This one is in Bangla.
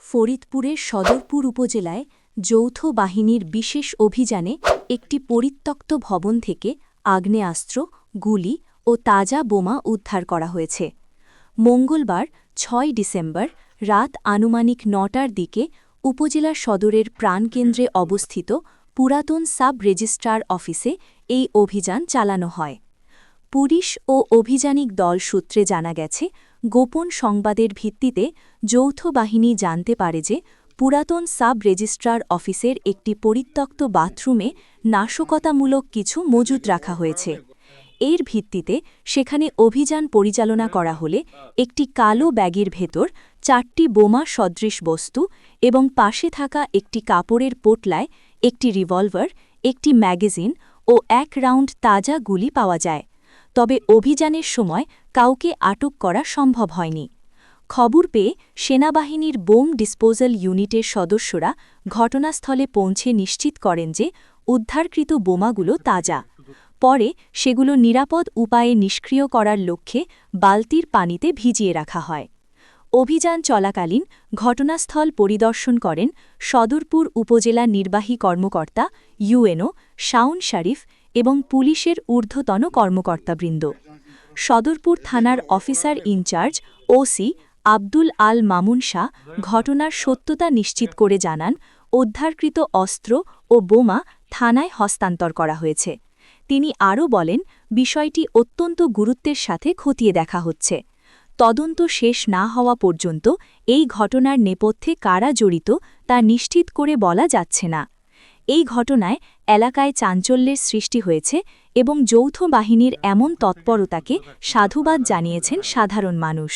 ফরিদপুরের সদরপুর উপজেলায় যৌথ বাহিনীর বিশেষ অভিযানে একটি পরিত্যক্ত ভবন থেকে আগ্নেয়াস্ত্র, গুলি ও তাজা বোমা উদ্ধার করা হয়েছে। মঙ্গলবার ৬ ডিসেম্বর রাত আনুমানিক ৯টার দিকে উপজেলা সদরের প্রাণকেন্দ্রে অবস্থিত পুরাতন সাব রেজিস্ট্রার অফিসে এই অভিযান চালানো হয়। পুলিশ ও অভিযানিক দল সূত্রে জানা গেছে, গোপন সংবাদের ভিত্তিতে যৌথ বাহিনী জানতে পারে যে পুরাতন সাব রেজিস্ট্রার অফিসের একটি পরিত্যক্ত বাথরুমে নাশকতামূলক কিছু মজুত রাখা হয়েছে। এর ভিত্তিতে সেখানে অভিযান পরিচালনা করা হলে একটি কালো ব্যাগের ভেতর ৪টি বোমা সদৃশ বস্তু এবং পাশে থাকা একটি কাপড়ের পোটলায় একটি রিভলভার, একটি ম্যাগাজিন ও ১ রাউন্ড তাজা গুলি পাওয়া যায়। তবে অভিযানের সময় কাউকে আটক করা সম্ভব হয়নি। খবর পেয়ে সেনাবাহিনীর বোম ডিসপোজাল ইউনিটের সদস্যরা ঘটনাস্থলে পৌঁছে নিশ্চিত করেন যে উদ্ধারকৃত বোমাগুলো তাজা। পরে সেগুলো নিরাপদ উপায়ে নিষ্ক্রিয় করার লক্ষ্যে বালতির পানিতে ভিজিয়ে রাখা হয়। অভিযান চলাকালীন ঘটনাস্থল পরিদর্শন করেন সদরপুর উপজেলা নির্বাহী কর্মকর্তা ইউএনও শাওন শরীফ এবং পুলিশের ঊর্ধ্বতন কর্মকর্তাবৃন্দ। সদরপুর থানার officer in charge OC Abdul Al Mamun Shah ঘটনার সত্যতা নিশ্চিত করে জানান, উদ্ধারকৃত অস্ত্র ও বোমা থানায় হস্তান্তর করা হয়েছে। তিনি আরও বলেন, বিষয়টি অত্যন্ত গুরুত্বের সাথে খতিয়ে দেখা হচ্ছে। তদন্ত শেষ না হওয়া পর্যন্ত এই ঘটনার নেপথ্যে কারা জড়িত তা নিশ্চিত করে বলা যাচ্ছে না। এই ঘটনায় এলাকায় চাঞ্চল্যের সৃষ্টি হয়েছে এবং যৌথ বাহিনীর এমন তৎপরতাকে সাধুবাদ জানিয়েছেন সাধারণ মানুষ।